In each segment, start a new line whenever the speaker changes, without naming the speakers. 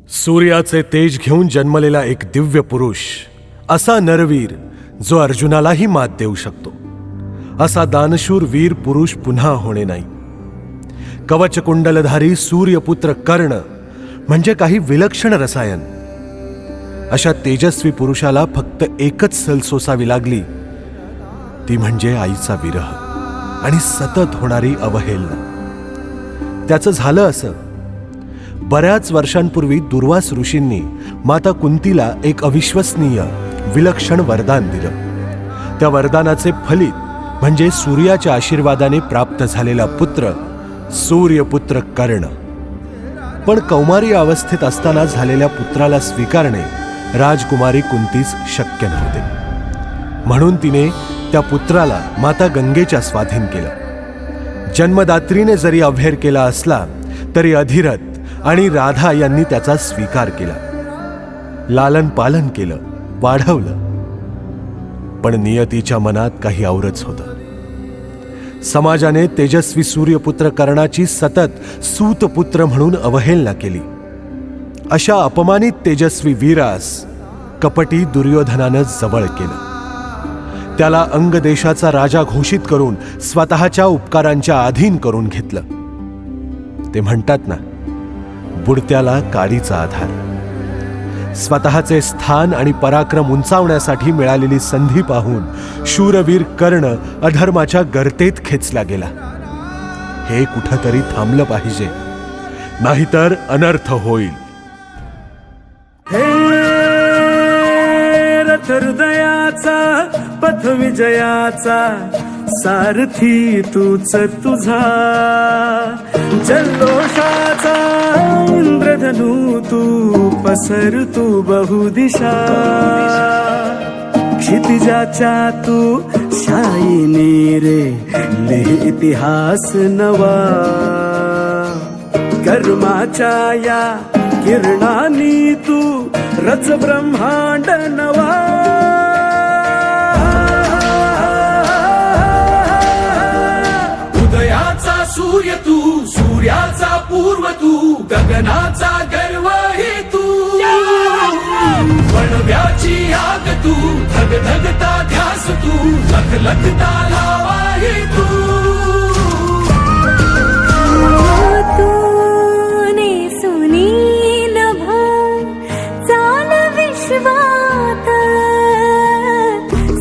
सूर्याचे तेज घेऊन जन्मलेला एक दिव्य पुरुष, असा नरवीर जो अर्जुनालाही मात देऊ शकतो, असा दानशूर वीर पुरुष पुन्हा होणे नाही. कवचकुंडलधारी सूर्यपुत्र कर्ण म्हणजे काही विलक्षण रसायन. अशा तेजस्वी पुरुषाला फक्त एकच सल सोसावी लागली, ती म्हणजे आईचा विरह आणि सतत होणारी अवहेलना. त्याचं झालं असं. बऱ्याच वर्षांपूर्वी दुर्वास ऋषींनी माता कुंतीला एक अविश्वसनीय विलक्षण वरदान दिलं. त्या वरदानाचे फलित म्हणजे सूर्याच्या आशीर्वादाने प्राप्त झालेला पुत्र सूर्यपुत्र कर्ण. पण कौमारी अवस्थेत असताना झालेल्या पुत्राला स्वीकारणे राजकुमारी कुंतीस शक्य नव्हते. म्हणून तिने त्या पुत्राला माता गंगेच्या स्वाधीन केलं. जन्मदात्रीने जरी अव्हेर केला असला तरी अधिरथ आणि राधा यांनी त्याचा स्वीकार केला. लालन पालन केलं, वाढवलं. पण नियतीच्या मनात काही औरच होतं. समाजाने तेजस्वी सूर्यपुत्र कर्णाची सतत सूतपुत्र म्हणून अवहेलना केली. अशा अपमानित तेजस्वी वीरास कपटी दुर्योधनानं जवळ केलं. त्याला अंग देशाचा राजा घोषित करून स्वतःच्या उपकारांच्या अधीन करून घेतलं. ते म्हणतात ना, बुडत्याला काडीचा आधार. स्वतःचे स्थान आणि पराक्रम उंचावण्यासाठी मिळालेली संधी पाहून शूरवीर कर्ण अधर्माच्या गर्तेत खेचला गेला. हे कुठंतरी थांबलं पाहिजे, नाहीतर अनर्थ होईल.
हृदयाचा पथ विजयाचा सारथी तूच तुझा, जल्लोषाचा इंद्रधनू तू पसर तू बहुदिशा, क्षितिजाच्या तू शाईनी रे लिहि इतिहास नवा, कर्माच्या या किरणानी तू रच ब्रह्मांड नवा.
उदयाचा सूर्य तू, सूर्याचा पूर्व तू, गगनाचा गर्व हे तू, वणव्याची आग तू, धगधगता ध्यास तू, लखलखता लावा हे तू.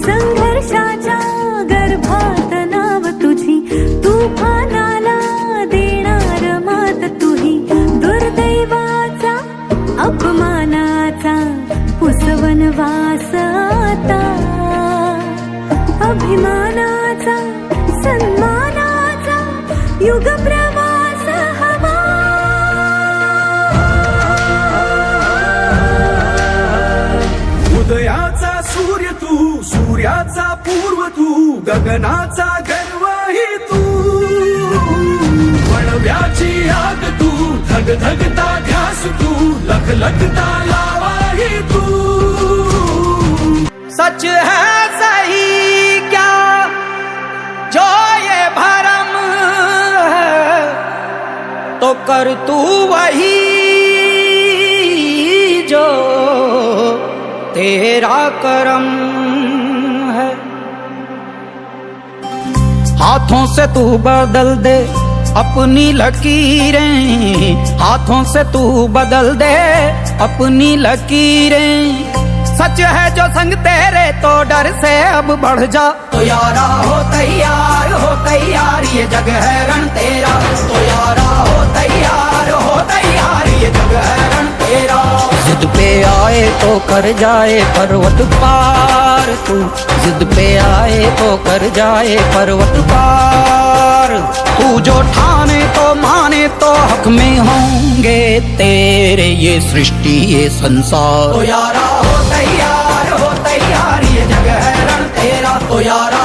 संघर्षाच्या गर्भात नाव तुझी, तुफानाला देणार मात तुही, दुर्दैवाचा अपमानाचा पुसवन वास आता, अभिमानाचा सन्मानाचा युग प्रवास हवा.
उदयाचा सूर्य तू, सूर्याचा पूर्व तू, गगनाचा गर्व हे तू, वणव्याची आग तू, धगधगता ध्यास तू, लखलखता लावा हे तू.
सच है सही क्या जो ये भरम है, तो कर तू वही जो तेरा करम है. हाथों से तू बदल दे अपनी लकीरें, हाथों से तू बदल दे अपनी लकीरें. सच है जो संग तेरे तो डर से अब बढ़ जा, तो यारा हो तैयार ये जग है रण तेरा, तो यारा हो तैयार ये जग है रण तेरा. जिद पे आए तो कर जाए पर्वत पार तू, जिद पे आए तो कर जाए पर्वत पार. तू जो ठाने तो माने तो हक में होंगे तेरे ये सृष्टि ये संसार. तो यारा हो तैयार ये जग है रण तेरा, तो यारा